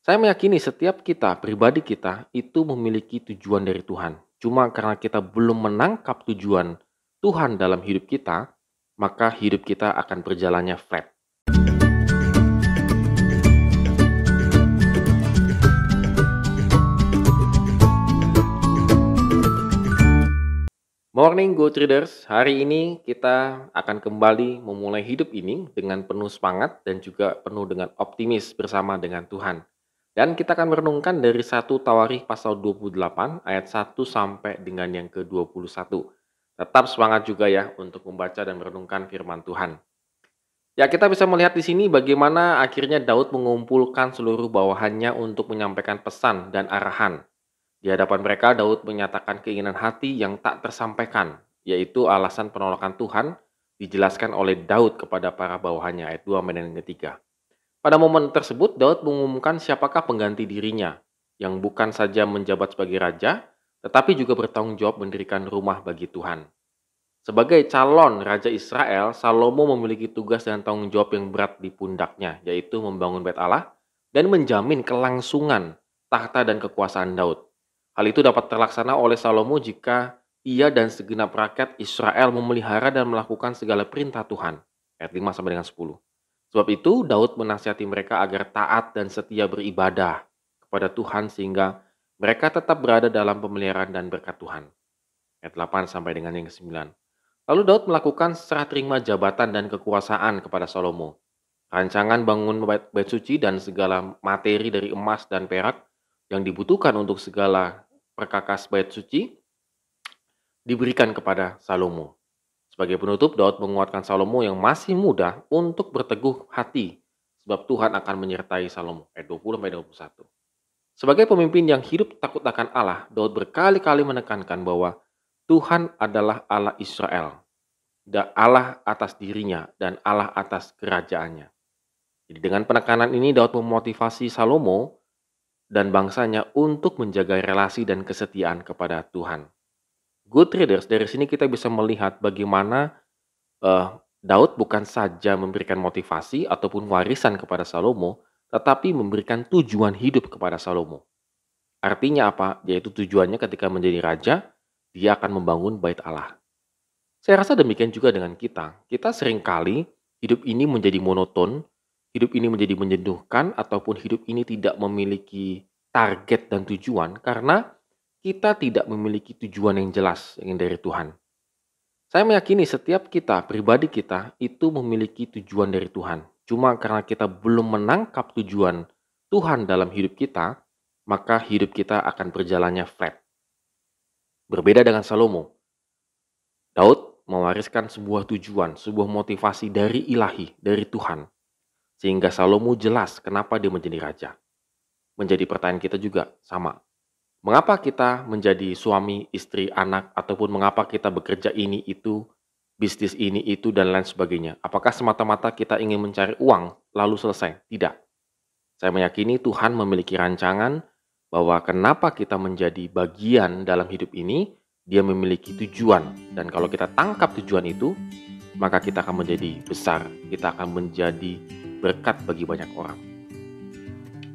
Saya meyakini setiap kita, pribadi kita, itu memiliki tujuan dari Tuhan. Cuma karena kita belum menangkap tujuan Tuhan dalam hidup kita, maka hidup kita akan berjalannya flat. Morning Go Traders, hari ini kita akan kembali memulai hidup ini dengan penuh semangat dan juga penuh dengan optimis bersama dengan Tuhan. Dan kita akan merenungkan dari 1 Tawarikh pasal 28 ayat 1 sampai dengan yang ke-21. Tetap semangat juga ya untuk membaca dan merenungkan firman Tuhan. Ya, kita bisa melihat di sini bagaimana akhirnya Daud mengumpulkan seluruh bawahannya untuk menyampaikan pesan dan arahan. Di hadapan mereka, Daud menyatakan keinginan hati yang tak tersampaikan, yaitu alasan penolakan Tuhan dijelaskan oleh Daud kepada para bawahannya, ayat 2 dan yang ketiga. Pada momen tersebut, Daud mengumumkan siapakah pengganti dirinya, yang bukan saja menjabat sebagai raja, tetapi juga bertanggung jawab mendirikan rumah bagi Tuhan. Sebagai calon Raja Israel, Salomo memiliki tugas dan tanggung jawab yang berat di pundaknya, yaitu membangun bait Allah dan menjamin kelangsungan tahta dan kekuasaan Daud. Hal itu dapat terlaksana oleh Salomo jika ia dan segenap rakyat Israel memelihara dan melakukan segala perintah Tuhan. Ayat 5 sampai dengan 10. Sebab itu Daud menasihati mereka agar taat dan setia beribadah kepada Tuhan sehingga mereka tetap berada dalam pemeliharaan dan berkat Tuhan. Ayat 8 sampai dengan yang ke-9. Lalu Daud melakukan serah terima jabatan dan kekuasaan kepada Salomo. Rancangan bangun bait suci dan segala materi dari emas dan perak yang dibutuhkan untuk segala perkakas bait suci diberikan kepada Salomo. Sebagai penutup, Daud menguatkan Salomo yang masih muda untuk berteguh hati, sebab Tuhan akan menyertai Salomo. Ayat 20-21. Sebagai pemimpin yang hidup takut akan Allah, Daud berkali-kali menekankan bahwa Tuhan adalah Allah Israel, dan Allah atas dirinya, dan Allah atas kerajaannya. Jadi dengan penekanan ini, Daud memotivasi Salomo dan bangsanya untuk menjaga relasi dan kesetiaan kepada Tuhan. Good Traders, dari sini kita bisa melihat bagaimana Daud bukan saja memberikan motivasi ataupun warisan kepada Salomo, tetapi memberikan tujuan hidup kepada Salomo. Artinya apa? Yaitu tujuannya ketika menjadi raja, dia akan membangun bait Allah. Saya rasa demikian juga dengan kita. Kita seringkali hidup ini menjadi monoton, hidup ini menjadi menjenuhkan, ataupun hidup ini tidak memiliki target dan tujuan karena kita tidak memiliki tujuan yang jelas yang dari Tuhan. Saya meyakini setiap kita, pribadi kita, itu memiliki tujuan dari Tuhan. Cuma karena kita belum menangkap tujuan Tuhan dalam hidup kita, maka hidup kita akan berjalannya flat. Berbeda dengan Salomo, Daud mewariskan sebuah tujuan, sebuah motivasi dari ilahi, dari Tuhan. Sehingga Salomo jelas kenapa dia menjadi raja. Menjadi pertanyaan kita juga sama. Mengapa kita menjadi suami, istri, anak, ataupun mengapa kita bekerja ini, itu, bisnis ini, itu, dan lain sebagainya? Apakah semata-mata kita ingin mencari uang, lalu selesai? Tidak. Saya meyakini Tuhan memiliki rancangan bahwa kenapa kita menjadi bagian dalam hidup ini, dia memiliki tujuan. Dan kalau kita tangkap tujuan itu, maka kita akan menjadi besar. Kita akan menjadi berkat bagi banyak orang.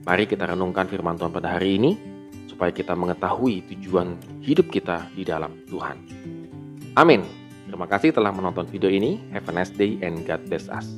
Mari kita renungkan firman Tuhan pada hari ini, supaya kita mengetahui tujuan hidup kita di dalam Tuhan. Amin. Terima kasih telah menonton video ini. Have a nice day and God bless us.